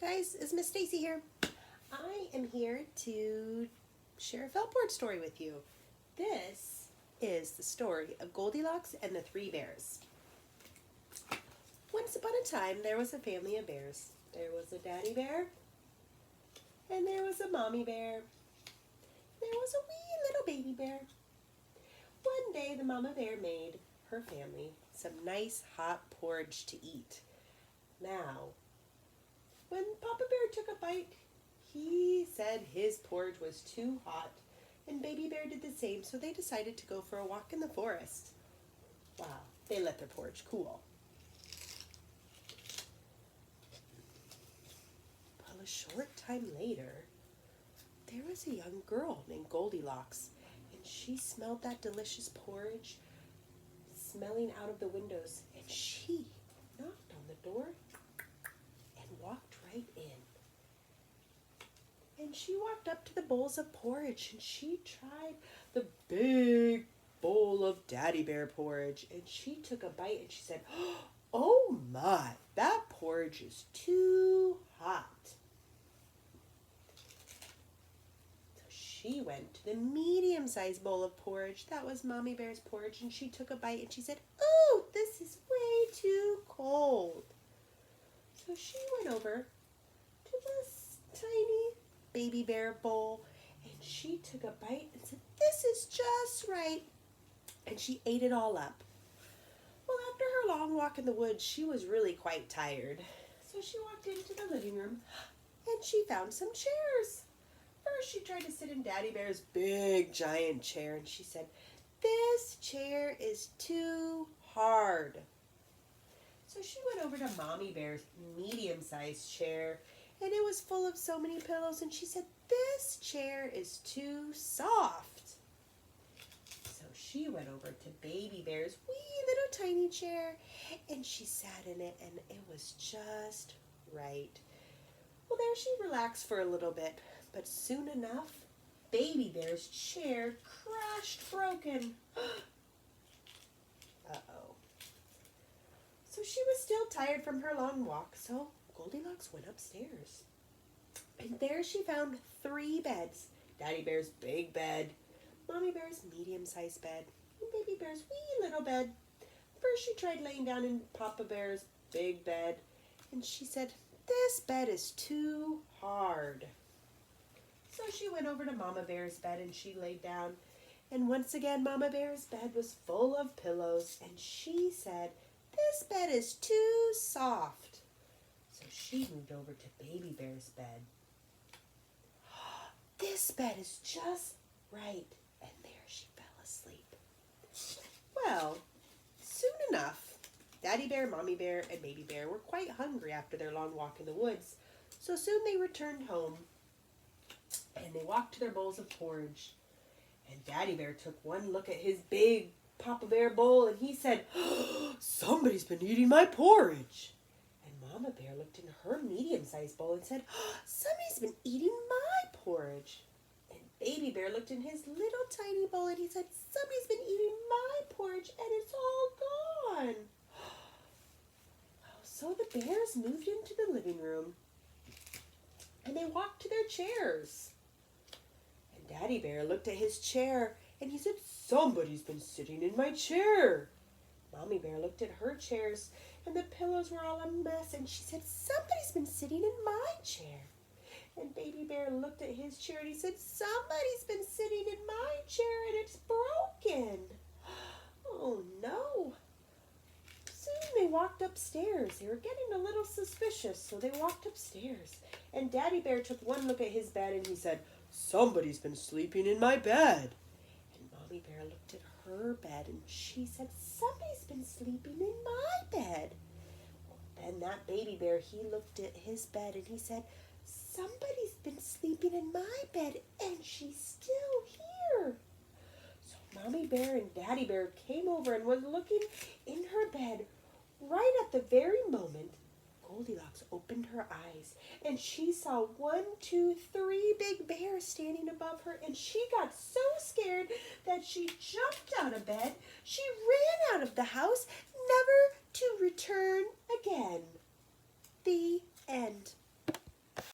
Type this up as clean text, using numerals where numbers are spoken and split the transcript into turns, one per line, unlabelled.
Guys, it's Miss Stacy here. I am here to share a felt board story with you. This is the story of Goldilocks and the Three Bears. Once upon a time, there was a family of bears. There was a daddy bear, and there was a mommy bear. There was a wee little baby bear. One day, the mama bear made her family some nice hot porridge to eat. Now, when Papa Bear took a bite, he said his porridge was too hot, and Baby Bear did the same, so they decided to go for a walk in the forest. Wow, they let their porridge cool. Well, a short time later, there was a young girl named Goldilocks, and she smelled that delicious porridge smelling out of the windows, and she knocked on the door and walked right in. And she walked up to the bowls of porridge, and she tried the big bowl of Daddy Bear porridge, and she took a bite and she said, "Oh my, that porridge is too hot." So she went to the medium-sized bowl of porridge. That was Mommy Bear's porridge, and she took a bite and she said, "Oh, this is way too cold." So she went over to this tiny Baby Bear bowl, and she took a bite and said, "This is just right." And she ate it all up. Well, after her long walk in the woods, she was really quite tired. So she walked into the living room, and she found some chairs. First, she tried to sit in Daddy Bear's big, giant chair, and she said, "This chair is too hard." So she went over to Mommy Bear's medium-sized chair, and it was full of so many pillows, and she said, "This chair is too soft." So she went over to Baby Bear's wee little tiny chair, and she sat in it, and it was just right. Well, there she relaxed for a little bit, but soon enough, Baby Bear's chair crashed broken. Uh-oh. So she was still tired from her long walk, so Goldilocks went upstairs. And there she found 3 beds. Daddy Bear's big bed, Mommy Bear's medium-sized bed, and Baby Bear's wee little bed. First she tried laying down in Papa Bear's big bed, and she said, "This bed is too hard." So she went over to Mama Bear's bed and she laid down. And once again, Mama Bear's bed was full of pillows, and she said, "This bed is too soft." So she moved over to Baby Bear's bed. "This bed is just right." And there she fell asleep. Well, soon enough, Daddy Bear, Mommy Bear, and Baby Bear were quite hungry after their long walk in the woods. So soon they returned home, and they walked to their bowls of porridge. And Daddy Bear took one look at his big Papa Bear bowl, and he said, "Somebody's been eating my porridge." And Mama Bear looked in her medium-sized bowl and said, "Somebody's been eating my porridge." And Baby Bear looked in his little tiny bowl, and he said, "Somebody's been eating my porridge, and it's all gone." So the bears moved into the living room, and they walked to their chairs. And Daddy Bear looked at his chair, and he said, "Somebody's been sitting in my chair." Mommy Bear looked at her chairs, and the pillows were all a mess, and she said, "Somebody's been sitting in my chair." And Baby Bear looked at his chair, and he said, "Somebody's been sitting in my chair, and it's broken." Oh no. Soon they walked upstairs. They were getting a little suspicious, so they walked upstairs. And Daddy Bear took one look at his bed, and he said, "Somebody's been sleeping in my bed." And Mommy Bear looked at her bed, and she said, "Somebody's been sleeping in my bed." Well, then that Baby Bear, he looked at his bed, and he said, "Somebody's been sleeping in my bed, and she's still here." So Mommy Bear and Daddy Bear came over and was looking in her bed. Right at the very moment, Goldilocks opened her eyes, and she saw 1, 2, 3 big bears standing above her, and she got so scared that she jumped out of bed. She ran out of the house, never to return again. The end.